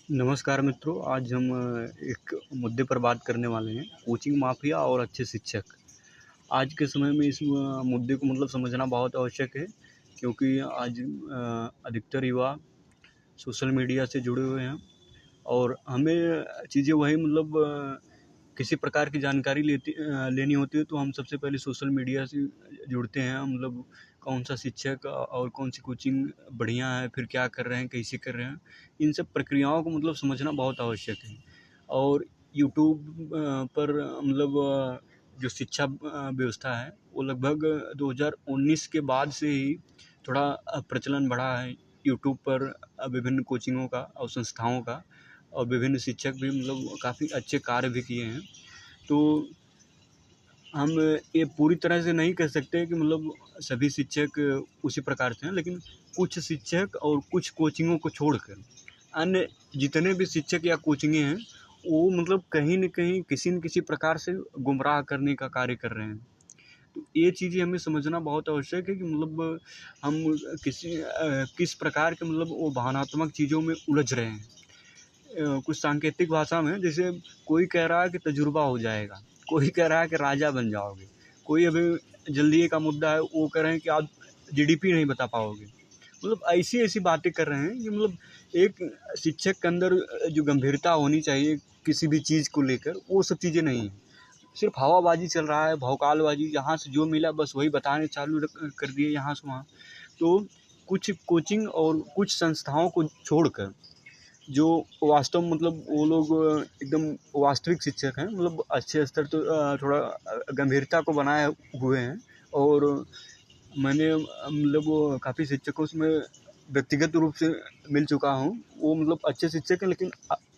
नमस्कार मित्रों, आज हम एक मुद्दे पर बात करने वाले हैं, कोचिंग माफिया और अच्छे शिक्षक। आज के समय में इस मुद्दे को समझना बहुत आवश्यक है, क्योंकि आज अधिकतर युवा सोशल मीडिया से जुड़े हुए हैं और हमें चीज़ें वही किसी प्रकार की जानकारी लेनी होती है तो हम सबसे पहले सोशल मीडिया से जुड़ते हैं। कौन सा शिक्षक और कौन सी कोचिंग बढ़िया है, फिर क्या कर रहे हैं, कैसे कर रहे हैं, इन सब प्रक्रियाओं को समझना बहुत आवश्यक है। और यूट्यूब पर जो शिक्षा व्यवस्था है वो लगभग 2019 के बाद से ही थोड़ा प्रचलन बढ़ा है। यूट्यूब पर विभिन्न कोचिंगों का और संस्थाओं का और विभिन्न शिक्षक भी काफ़ी अच्छे कार्य भी किए हैं। तो हम ये पूरी तरह से नहीं कह सकते कि सभी शिक्षक उसी प्रकार से हैं, लेकिन कुछ शिक्षक और कुछ कोचिंगों को छोड़कर अन्य जितने भी शिक्षक या कोचिंगें हैं वो कहीं न कहीं किसी न किसी प्रकार से गुमराह करने का कार्य कर रहे हैं। तो ये चीज़ें हमें समझना बहुत आवश्यक है कि हम किस प्रकार के वो भावनात्मक चीज़ों में उलझ रहे हैं। कुछ सांकेतिक भाषा में जैसे कोई कह रहा है कि तजुर्बा हो जाएगा, कोई कह रहा है कि राजा बन जाओगे, कोई अभी जल्दी का मुद्दा है वो कह रहे हैं कि आप जीडीपी नहीं बता पाओगे। ऐसी-ऐसी बातें कर रहे हैं कि एक शिक्षक के अंदर जो गंभीरता होनी चाहिए किसी भी चीज़ को लेकर, वो सब चीज़ें नहीं हैं। सिर्फ हवाबाजी चल रहा है, भौकालबाजी, जहाँ से जो मिला बस वही बताने चालू कर दिए यहाँ से वहाँ। तो कुछ कोचिंग और कुछ संस्थाओं को छोड़कर जो वास्तव में वो लोग एकदम वास्तविक शिक्षक हैं, अच्छे स्तर तो थोड़ा गंभीरता को बनाए हुए हैं। और मैंने काफ़ी शिक्षकों से मैं व्यक्तिगत रूप से मिल चुका हूँ। वो अच्छे शिक्षक हैं, लेकिन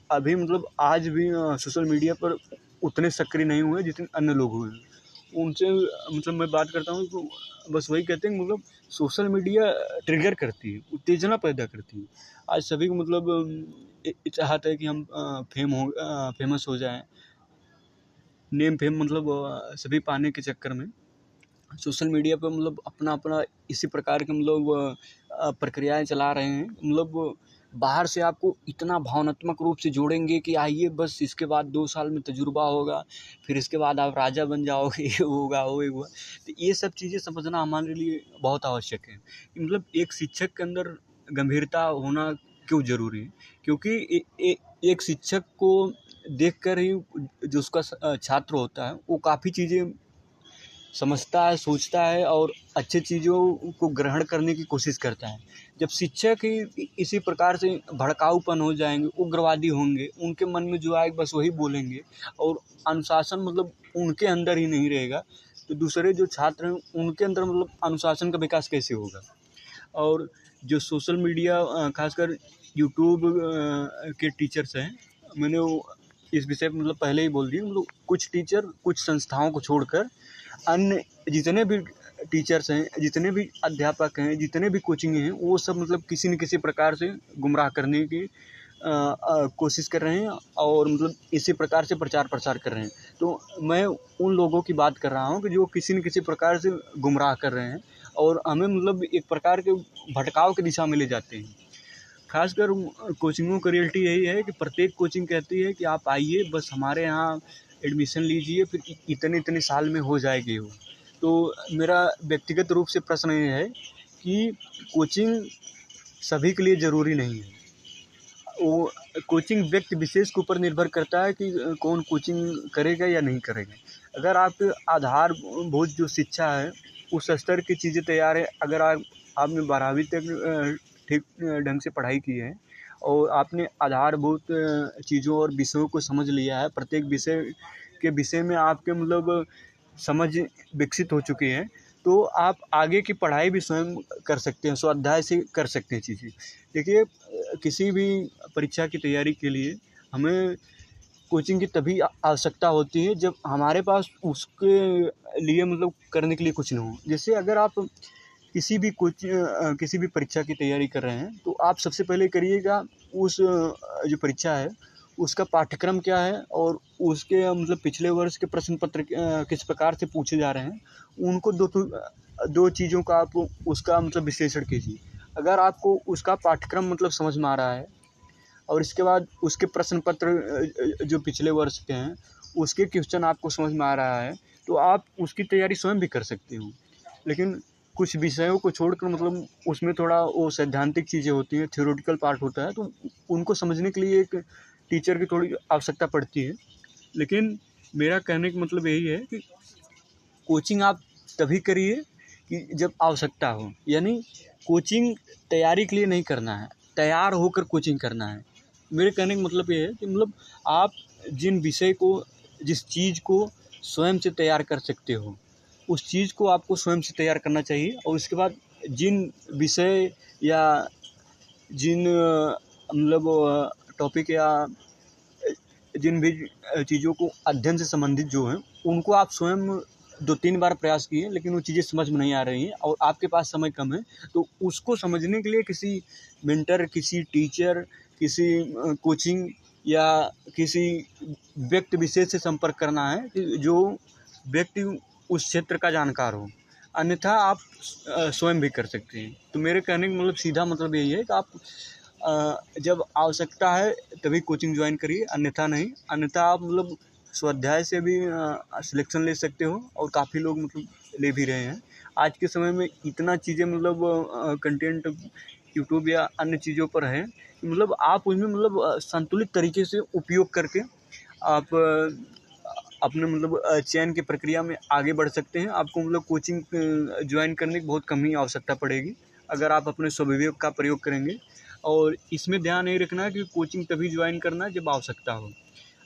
अभी आज भी सोशल मीडिया पर उतने सक्रिय नहीं हुए जितने अन्य लोग हुए हैं। उनसे मैं बात करता हूँ तो बस वही कहते हैं कि सोशल मीडिया ट्रिगर करती है, उत्तेजना पैदा करती है। आज सभी को चाहता है कि हम फेमस हो जाएँ। नेम फेम सभी पाने के चक्कर में सोशल मीडिया पे अपना इसी प्रकार के प्रक्रियाएँ चला रहे हैं। बाहर से आपको इतना भावनात्मक रूप से जोड़ेंगे कि आइए बस इसके बाद 2 साल में तजुर्बा होगा, फिर इसके बाद आप राजा बन जाओगे, ये होगा, वो होगा। तो ये सब चीज़ें समझना हमारे लिए बहुत आवश्यक है कि एक शिक्षक के अंदर गंभीरता होना क्यों ज़रूरी है। क्योंकि एक शिक्षक को देखकर ही जो उसका छात्र होता है वो काफ़ी चीज़ें समझता है, सोचता है और अच्छी चीज़ों को ग्रहण करने की कोशिश करता है। जब शिक्षक ही इसी प्रकार से भड़काऊपन हो जाएँगे, उग्रवादी होंगे, उनके मन में जो आए बस वही बोलेंगे और अनुशासन उनके अंदर ही नहीं रहेगा, तो दूसरे जो छात्र हैं उनके अंदर अनुशासन का विकास कैसे होगा। और जो सोशल मीडिया ख़ासकर यूट्यूब के टीचर्स हैं, मैंने वो इस विषय पे पहले ही बोल दिया। कुछ टीचर कुछ संस्थाओं को छोड़कर अन्य जितने भी टीचर्स हैं, जितने भी अध्यापक हैं, जितने भी कोचिंगें हैं, वो सब किसी न किसी प्रकार से गुमराह करने की कोशिश कर रहे हैं और इसी प्रकार से प्रचार प्रसार कर रहे हैं। तो मैं उन लोगों की बात कर रहा हूँ कि जो किसी न किसी प्रकार से गुमराह कर रहे हैं और हमें एक प्रकार के भटकाव की दिशा में ले जाते हैं। खासकर कोचिंगों का रियलिटी यही है कि प्रत्येक कोचिंग कहती है कि आप आइए, बस हमारे यहाँ एडमिशन लीजिए, फिर इतने साल में हो जाएगी वो। तो मेरा व्यक्तिगत रूप से प्रश्न ये है कि कोचिंग सभी के लिए ज़रूरी नहीं है। वो कोचिंग व्यक्ति विशेष के ऊपर निर्भर करता है कि कौन कोचिंग करेगा या नहीं करेगा। अगर आपके आधारभूत जो शिक्षा है उस स्तर की चीज़ें तैयार है, अगर आपने 12वीं तक ठीक ढंग से पढ़ाई की है और आपने आधारभूत चीज़ों और विषयों को समझ लिया है, प्रत्येक विषय में आपके समझ विकसित हो चुकी है, तो आप आगे की पढ़ाई भी स्वयं कर सकते हैं, स्वाध्याय से कर सकते हैं चीज़ें। देखिए, किसी भी परीक्षा की तैयारी के लिए हमें कोचिंग की तभी आवश्यकता होती है जब हमारे पास उसके लिए करने के लिए कुछ ना हो। जैसे अगर आप किसी भी परीक्षा की तैयारी कर रहे हैं तो आप सबसे पहले करिएगा उस जो परीक्षा है उसका पाठ्यक्रम क्या है और उसके पिछले वर्ष के प्रश्न पत्र किस प्रकार से पूछे जा रहे हैं, उनको दो चीज़ों का आप उसका विश्लेषण कीजिए। अगर आपको उसका पाठ्यक्रम समझ में आ रहा है और इसके बाद उसके प्रश्न पत्र जो पिछले वर्ष के हैं उसके क्वेश्चन आपको समझ में आ रहा है तो आप उसकी तैयारी स्वयं भी कर सकते हो। लेकिन कुछ विषयों को छोड़कर मतलब उसमें थोड़ा वो सैद्धांतिक चीज़ें होती हैं, थ्योरेटिकल पार्ट होता है, तो उनको समझने के लिए एक टीचर की थोड़ी आवश्यकता पड़ती है। लेकिन मेरा कहने का मतलब यही है कि कोचिंग आप तभी करिए कि जब आवश्यकता हो, यानी कोचिंग तैयारी के लिए नहीं करना है, तैयार होकर कोचिंग करना है। मेरे कहने का मतलब ये है कि मतलब आप जिन विषय को, जिस चीज़ को स्वयं से तैयार कर सकते हो, उस चीज़ को आपको स्वयं से तैयार करना चाहिए। और उसके बाद जिन विषय या जिन मतलब टॉपिक या जिन भी चीज़ों को अध्ययन से संबंधित जो हैं उनको आप स्वयं 2-3 बार प्रयास किए लेकिन वो चीज़ें समझ में नहीं आ रही हैं और आपके पास समय कम है, तो उसको समझने के लिए किसी मेंटर, किसी टीचर, किसी कोचिंग या किसी व्यक्ति विशेष से संपर्क करना है कि जो व्यक्ति उस क्षेत्र का जानकार हो। अन्यथा आप स्वयं भी कर सकते हैं। तो मेरे कहने का मतलब सीधा मतलब यही है कि आप जब आवश्यकता है तभी कोचिंग ज्वाइन करिए, अन्यथा नहीं। अन्यथा आप मतलब स्वाध्याय से भी सिलेक्शन ले सकते हो और काफ़ी लोग मतलब ले भी रहे हैं। आज के समय में इतना चीज़ें मतलब कंटेंट यूट्यूब या अन्य चीज़ों पर है कि मतलब आप उसमें मतलब संतुलित तरीके से उपयोग करके आप अपने मतलब चयन की प्रक्रिया में आगे बढ़ सकते हैं। आपको मतलब कोचिंग ज्वाइन करने की बहुत कम ही आवश्यकता पड़ेगी अगर आप अपने स्वविवेक का प्रयोग करेंगे। और इसमें ध्यान ये रखना है कि कोचिंग तभी ज्वाइन करना जब आवश्यकता हो।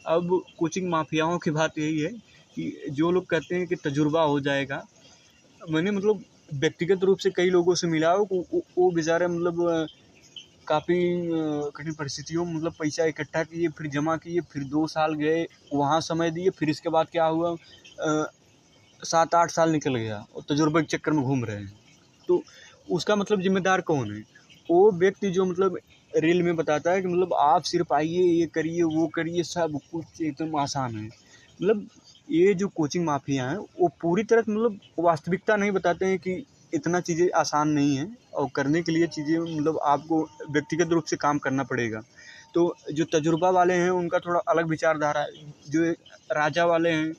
अब कोचिंग माफियाओं की बात यही है कि जो लोग कहते हैं कि तजुर्बा हो जाएगा, मैंने मतलब व्यक्तिगत रूप से कई लोगों से मिला हो, वो बेचारे मतलब काफ़ी कठिन परिस्थितियों में मतलब पैसा इकट्ठा किए, फिर जमा किए, फिर 2 साल गए, वहाँ समय दिए, फिर इसके बाद क्या हुआ 7-8 साल निकल गया और तजुर्बे के चक्कर में घूम रहे हैं। तो उसका मतलब ज़िम्मेदार कौन है? वो व्यक्ति जो मतलब रील में बताता है कि मतलब आप सिर्फ आइए, ये करिए, वो करिए, सब कुछ एकदम आसान है। मतलब ये जो कोचिंग माफिया हैं वो पूरी तरह मतलब वास्तविकता नहीं बताते हैं कि इतना चीज़ें आसान नहीं है और करने के लिए चीज़ें मतलब आपको व्यक्तिगत रूप से काम करना पड़ेगा। तो जो तजुर्बा वाले हैं उनका थोड़ा अलग विचारधारा है, जो राजा वाले हैं,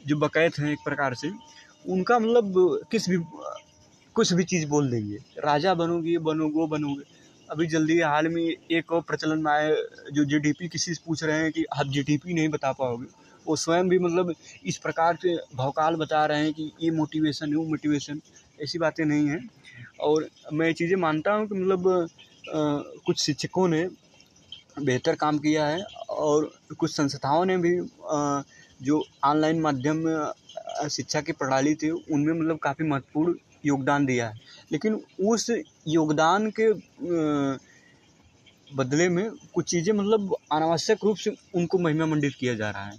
जो बकैत हैं एक प्रकार से, उनका मतलब कुछ भी चीज़ बोल देंगे, राजा बनोगे, ये बनोगे, वो बनोगे। अभी जल्दी हाल में एक और प्रचलन में आया, जो जीडीपी किसी से पूछ रहे हैं कि आप जीडीपी नहीं बता पाओगे, वो स्वयं भी मतलब इस प्रकार से भौकाल बता रहे हैं कि ये मोटिवेशन है, वो मोटिवेशन। ऐसी बातें नहीं हैं। और मैं ये चीज़ें मानता हूँ कि मतलब कुछ शिक्षकों ने बेहतर काम किया है और कुछ संस्थाओं ने भी जो ऑनलाइन माध्यम शिक्षा की प्रणाली थी उनमें मतलब काफ़ी महत्वपूर्ण योगदान दिया है। लेकिन उस योगदान के बदले में कुछ चीज़ें मतलब अनावश्यक रूप से उनको महिमा मंडित किया जा रहा है,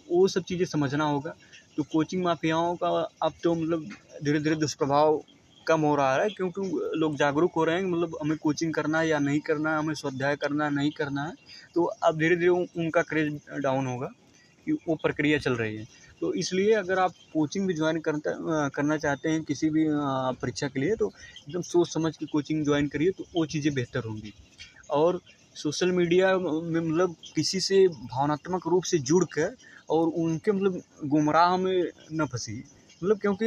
वो सब चीज़ें समझना होगा। तो कोचिंग माफियाओं का अब तो मतलब धीरे धीरे दुष्प्रभाव कम हो रहा है क्योंकि लोग जागरूक हो रहे हैं मतलब हमें कोचिंग करना है या नहीं करना है, हमें स्वाध्याय करना है नहीं करना है। तो अब धीरे धीरे उनका क्रेज डाउन होगा कि वो प्रक्रिया चल रही है। तो इसलिए अगर आप कोचिंग भी ज्वाइन करना चाहते हैं किसी भी परीक्षा के लिए, तो एकदम सोच समझ के कोचिंग ज्वाइन करिए, तो वो चीज़ें बेहतर होंगी। और सोशल मीडिया में मतलब किसी से भावनात्मक रूप से जुड़ कर और उनके मतलब गुमराह में न फंसी, मतलब क्योंकि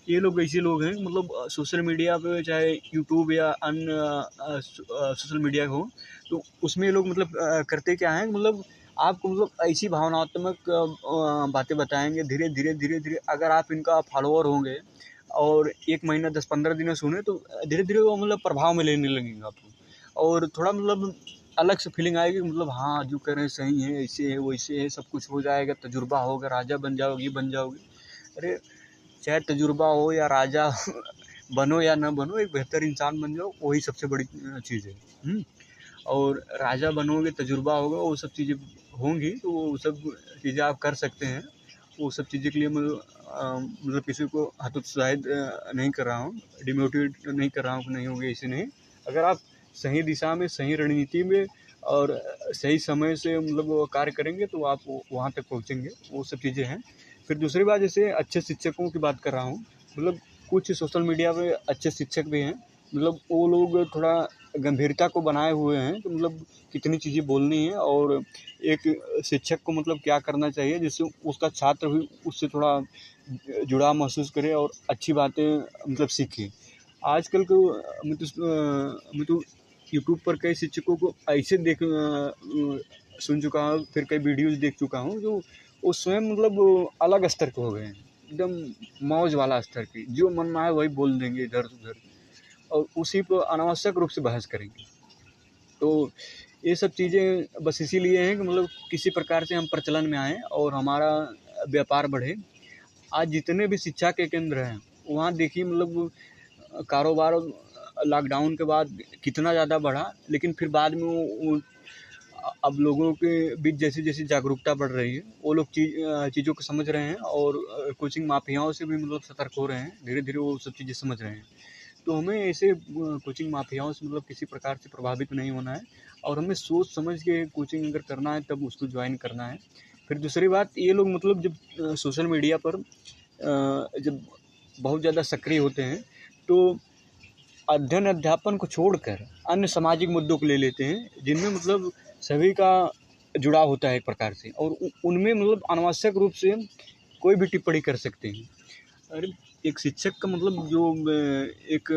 ये लोग ऐसे लोग हैं मतलब सोशल मीडिया पे चाहे यूट्यूब या अन्य सोशल मीडिया हो, तो उसमें ये लोग मतलब करते क्या हैं मतलब आपको मतलब ऐसी भावनात्मक बातें बताएंगे। धीरे धीरे धीरे धीरे अगर आप इनका फॉलोअर होंगे और 1 महीना 10-15 दिन सुने तो धीरे धीरे वो मतलब प्रभाव में लेने लगेंगे आपको और थोड़ा मतलब अलग से फीलिंग आएगी मतलब हाँ जो कह रहे हैं सही है, ऐसे है वैसे है, सब कुछ हो जाएगा, तजुर्बा होगा, राजा बन जाओगे, ये बन जाओगे। अरे चाहे तजुर्बा हो या राजा बनो या ना बनो, एक बेहतर इंसान बन जाओ, वही सबसे बड़ी चीज़ है। और राजा बनोगे, तजुर्बा होगा, वो सब चीज़ें होंगी, तो वो सब चीज़ें आप कर सकते हैं। वो सब चीज़ों के लिए मतलब किसी को हतोत्साहित नहीं कर रहा हूँ, डिमोटिवेट नहीं कर रहा हूँ कि नहीं होगी, ऐसे नहीं। अगर आप सही दिशा में, सही रणनीति में और सही समय से मतलब वो कार्य करेंगे तो आप वहाँ तक पहुँचेंगे, वो सब चीज़ें हैं। फिर दूसरी बात, जैसे अच्छे शिक्षकों की बात कर रहा हूँ, मतलब कुछ सोशल मीडिया पे अच्छे शिक्षक भी हैं, मतलब वो लोग थोड़ा गंभीरता को बनाए हुए हैं कि मतलब कितनी चीज़ें बोलनी है और एक शिक्षक को मतलब क्या करना चाहिए जिससे उसका छात्र भी उससे थोड़ा जुड़ाव महसूस करे और अच्छी बातें मतलब सीखे। आजकल को मैं तो यूट्यूब पर कई शिक्षकों को ऐसे सुन चुका हूँ, फिर कई वीडियोज़ देख चुका हूँ जो वो स्वयं मतलब अलग स्तर के हो गए हैं, एकदम मौज वाला स्तर की, जो मन में आए वही बोल देंगे इधर उधर और उसी पर अनावश्यक रूप से बहस करेंगे। तो ये सब चीज़ें बस इसीलिए हैं कि मतलब किसी प्रकार से हम प्रचलन में आएँ और हमारा व्यापार बढ़े। आज जितने भी शिक्षा के केंद्र हैं वहाँ देखिए मतलब कारोबार लॉकडाउन के बाद कितना ज़्यादा बढ़ा, लेकिन फिर बाद में वो अब लोगों के बीच जैसे जैसे जागरूकता बढ़ रही है वो लोग चीज़ों को समझ रहे हैं और कोचिंग माफियाओं से भी मतलब सतर्क हो रहे हैं, धीरे धीरे वो सब चीज़ें समझ रहे हैं। तो हमें ऐसे कोचिंग माफियाओं से मतलब किसी प्रकार से प्रभावित नहीं होना है और हमें सोच समझ के कोचिंग अगर करना है तब उसको ज्वाइन करना है। फिर दूसरी बात, ये लोग मतलब जब सोशल मीडिया पर जब बहुत ज़्यादा सक्रिय होते हैं तो अध्ययन अध्यापन को छोड़कर अन्य सामाजिक मुद्दों को ले लेते हैं जिनमें मतलब सभी का जुड़ाव होता है एक प्रकार से और उनमें मतलब अनावश्यक रूप से कोई भी टिप्पणी कर सकते हैं। अरे एक शिक्षक का मतलब जो एक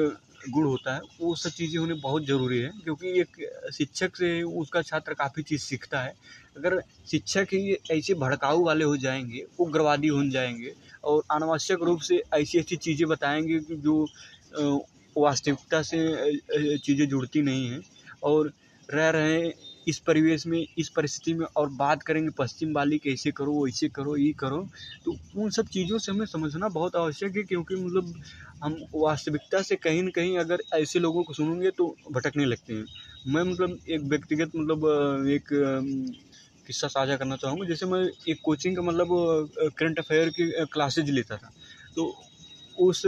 गुण होता है वो सब चीज़ें होने बहुत ज़रूरी है, क्योंकि एक शिक्षक से उसका छात्र काफ़ी चीज़ सीखता है। अगर शिक्षक ही ऐसे भड़काऊ वाले हो जाएंगे, उग्रवादी हो जाएंगे और अनावश्यक रूप से ऐसी ऐसी चीज़ें बताएंगे कि जो वास्तविकता से चीज़ें जुड़ती नहीं हैं और रह रहे हैं इस परिवेश में, इस परिस्थिति में और बात करेंगे पश्चिम वाली कैसे करो, वैसे करो, ये करो, तो उन सब चीज़ों से हमें समझना बहुत आवश्यक है, क्योंकि मतलब हम वास्तविकता से कहीं न कहीं अगर ऐसे लोगों को सुनेंगे तो भटकने लगते हैं। मैं मतलब एक व्यक्तिगत मतलब एक किस्सा साझा करना चाहूँगा। जैसे मैं एक कोचिंग का मतलब करंट अफेयर की क्लासेज लेता था, तो उस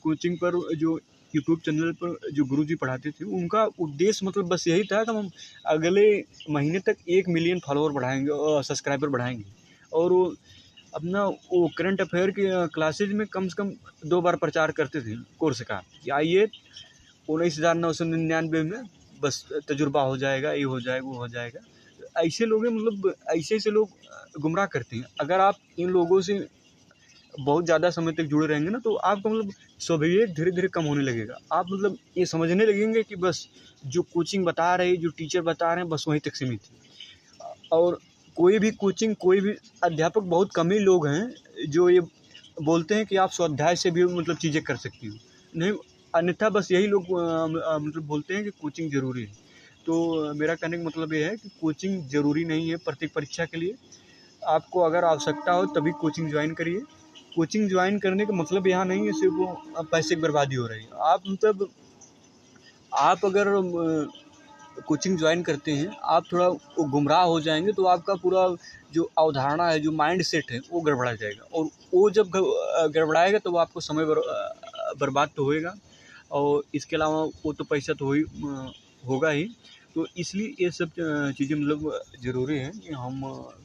कोचिंग पर जो यूट्यूब चैनल पर जो गुरुजी पढ़ाते थे उनका उद्देश्य मतलब बस यही था कि हम अगले महीने तक 1 मिलियन फॉलोवर बढ़ाएंगे और सब्सक्राइबर बढ़ाएंगे। और वो अपना वो करंट अफेयर की क्लासेज में कम से कम 2 बार प्रचार करते थे कोर्स का कि आइए 19,999 में बस तजुर्बा हो जाएगा, ये हो जाएगा, वो हो जाएगा। ऐसे लोग हैं मतलब ऐसे ऐसे लोग गुमराह करते हैं। अगर आप इन लोगों से बहुत ज़्यादा समय तक जुड़े रहेंगे ना तो आपका मतलब स्वविवेक धीरे धीरे कम होने लगेगा। आप मतलब ये समझने लगेंगे कि बस जो कोचिंग बता रहे हैं, जो टीचर बता रहे हैं, बस वहीं तक सीमित है। और कोई भी कोचिंग, कोई भी अध्यापक, बहुत कम ही लोग हैं जो ये बोलते हैं कि आप स्वाध्याय से भी मतलब चीज़ें कर सकती हो। नहीं, अन्यथा बस यही लोग मतलब बोलते हैं कि कोचिंग ज़रूरी है। तो मेरा कहने का मतलब ये है कि कोचिंग ज़रूरी नहीं है प्रत्येक परीक्षा के लिए। आपको अगर आवश्यकता हो तभी कोचिंग ज्वाइन करिए। कोचिंग ज्वाइन करने का मतलब यहाँ नहीं है सिर्फ वो पैसे की बर्बादी हो रही है। आप मतलब आप अगर कोचिंग ज्वाइन करते हैं, आप थोड़ा वो गुमराह हो जाएंगे तो आपका पूरा जो अवधारणा है, जो माइंड सेट है, वो गड़बड़ा जाएगा और वो जब गड़बड़ाएगा तो वो आपको समय बर्बाद तो होएगा और इसके अलावा वो तो पैसा तो होगा ही। तो इसलिए ये सब चीज़ें मतलब ज़रूरी है कि हम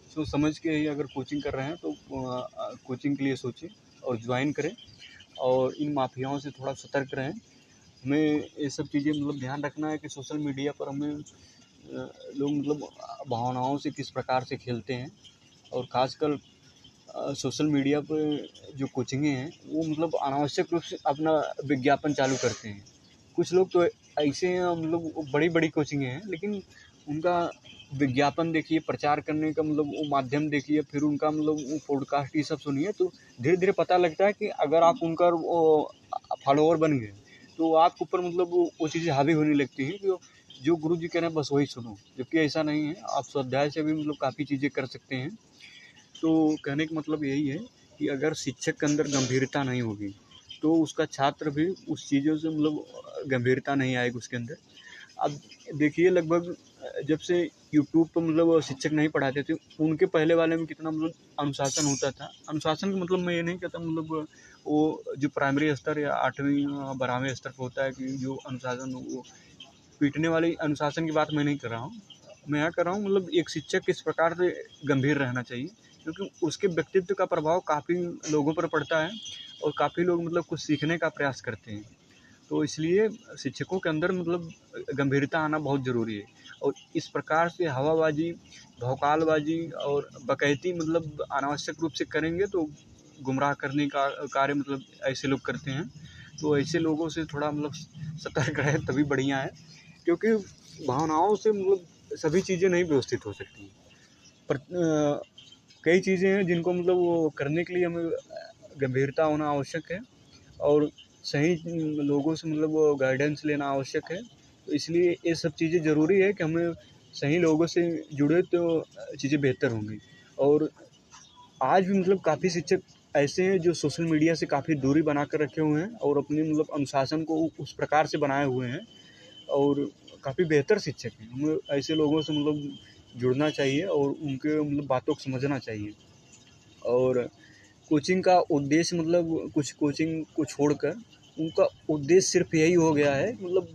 सोच समझ के ही अगर कोचिंग कर रहे हैं तो कोचिंग के लिए सोचें और ज्वाइन करें और इन माफियाओं से थोड़ा सतर्क रहें। हमें ये सब चीज़ें मतलब ध्यान रखना है कि सोशल मीडिया पर हमें लोग मतलब भावनाओं से किस प्रकार से खेलते हैं और ख़ासकर सोशल मीडिया पर जो कोचिंगें हैं वो मतलब अनावश्यक रूप से अपना विज्ञापन चालू करते हैं। कुछ लोग तो ऐसे हैं मतलब बड़ी बड़ी कोचिंगें हैं लेकिन उनका विज्ञापन देखिए, प्रचार करने का मतलब वो माध्यम देखिए, फिर उनका मतलब वो पॉडकास्ट ये सब सुनिए तो धीरे धीरे पता लगता है कि अगर आप उनका वो फॉलोअर बन गए तो आपके ऊपर मतलब वो चीज़ें हावी होने लगती हैं कि जो गुरु जी कह रहे हैं बस वही सुनो, जबकि ऐसा नहीं है। आप स्वाध्याय से भी मतलब काफ़ी चीज़ें कर सकते हैं। तो कहने का मतलब यही है कि अगर शिक्षक के अंदर गंभीरता नहीं होगी तो उसका छात्र भी उस चीज़ों से मतलब गंभीरता नहीं आएगी उसके अंदर। अब देखिए लगभग जब से यूट्यूब पर मतलब शिक्षक नहीं पढ़ाते थे उनके पहले वाले में कितना मतलब अनुशासन होता था। अनुशासन का मतलब मैं ये नहीं कहता मतलब वो जो प्राइमरी स्तर या 8वीं 12वें स्तर पर होता है कि जो अनुशासन वो पीटने वाले अनुशासन की बात मैं नहीं कर रहा हूँ। मैं यहाँ कर रहा हूँ मतलब एक शिक्षक किस प्रकार से गंभीर रहना चाहिए, क्योंकि उसके व्यक्तित्व का प्रभाव काफ़ी लोगों पर पड़ता है और काफ़ी लोग मतलब कुछ सीखने का प्रयास करते हैं। तो इसलिए शिक्षकों के अंदर मतलब गंभीरता आना बहुत ज़रूरी है। और इस प्रकार से हवाबाजी, भौकालबाजी और डकैती मतलब अनावश्यक रूप से करेंगे तो गुमराह करने का कार्य मतलब ऐसे लोग करते हैं। तो ऐसे लोगों से थोड़ा मतलब सतर्क रहे तभी बढ़िया है, क्योंकि भावनाओं से मतलब सभी चीज़ें नहीं व्यवस्थित हो सकती। पर कई चीज़ें हैं जिनको मतलब वो करने के लिए हमें गंभीरता होना आवश्यक है और सही लोगों से मतलब वो गाइडेंस लेना आवश्यक है। तो इसलिए ये सब चीज़ें ज़रूरी है कि हमें सही लोगों से जुड़े तो चीज़ें बेहतर होंगी। और आज भी मतलब काफ़ी शिक्षक ऐसे हैं जो सोशल मीडिया से काफ़ी दूरी बना कर रखे हुए हैं और अपने मतलब अनुशासन को उस प्रकार से बनाए हुए हैं और काफ़ी बेहतर शिक्षक हैं। हमें ऐसे लोगों से मतलब जुड़ना चाहिए और उनके मतलब बातों को समझना चाहिए। और कोचिंग का उद्देश्य मतलब कुछ कोचिंग को छोड़कर उनका उद्देश्य सिर्फ यही हो गया है मतलब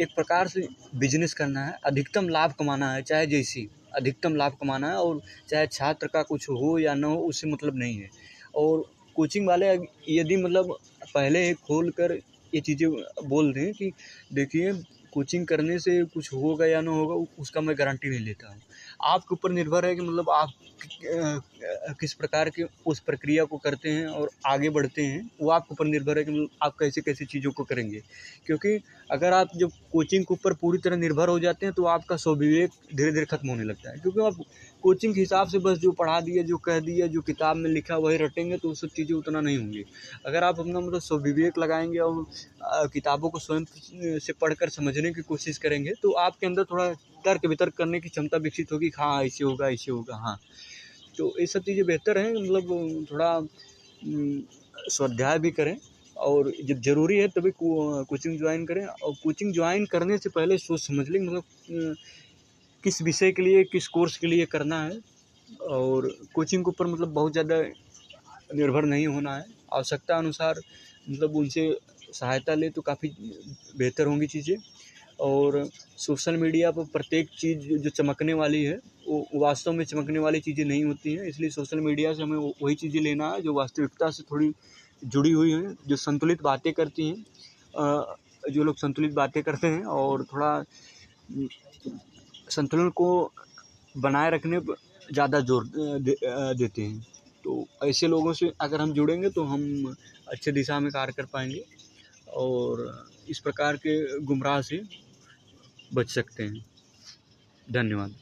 एक प्रकार से बिजनेस करना है, अधिकतम लाभ कमाना है, चाहे जैसी अधिकतम लाभ कमाना है और चाहे छात्र का कुछ हो या ना हो उससे मतलब नहीं है। और कोचिंग वाले यदि मतलब पहले ही खोल कर ये चीज़ें बोल दें कि देखिए कोचिंग करने से कुछ होगा या ना होगा उसका मैं गारंटी नहीं लेता हूँ। आपके ऊपर निर्भर है कि मतलब आप किस प्रकार की उस प्रक्रिया को करते हैं और आगे बढ़ते हैं, वो आपके ऊपर निर्भर है कि मतलब आप कैसे-कैसे चीज़ों को करेंगे। क्योंकि अगर आप जब कोचिंग के ऊपर पूरी तरह निर्भर हो जाते हैं तो आपका स्वविवेक धीरे-धीरे खत्म होने लगता है। क्योंकि आप कोचिंग के हिसाब से बस जो पढ़ा दिया, जो कह दिया, जो किताब में लिखा वही रटेंगे तो वो सब चीज़ें उतना नहीं होंगी। अगर आप अपना मतलब स्वविवेक लगाएँगे और किताबों को स्वयं से पढ़कर समझने की कोशिश करेंगे तो आपके अंदर थोड़ा तर्क-वितर्क करने की क्षमता विकसित होगी कि हाँ, ऐसे होगा, हाँ। तो ये सब चीज़ें बेहतर हैं मतलब थोड़ा स्वाध्याय भी करें और जब ज़रूरी है तभी कोचिंग ज्वाइन करें और कोचिंग ज्वाइन करने से पहले सोच समझ लें मतलब किस विषय के लिए, किस कोर्स के लिए करना है और कोचिंग के ऊपर मतलब बहुत ज़्यादा निर्भर नहीं होना है। आवश्यकता अनुसार मतलब उनसे सहायता लें तो काफ़ी बेहतर होंगी चीज़ें। और सोशल मीडिया पर प्रत्येक चीज़ जो चमकने वाली है वो वास्तव में चमकने वाली चीज़ें नहीं होती हैं। इसलिए सोशल मीडिया से हमें वही चीज़ें लेना है जो वास्तविकता से थोड़ी जुड़ी हुई हैं, जो संतुलित बातें करती हैं। जो लोग संतुलित बातें करते हैं और थोड़ा संतुलन को बनाए रखने पर ज़्यादा जोर देते हैं। तो ऐसे लोगों से अगर हम जुड़ेंगे तो हम अच्छे दिशा में कार्य कर पाएँगे और इस प्रकार के गुमराह से बच सकते हैं। धन्यवाद।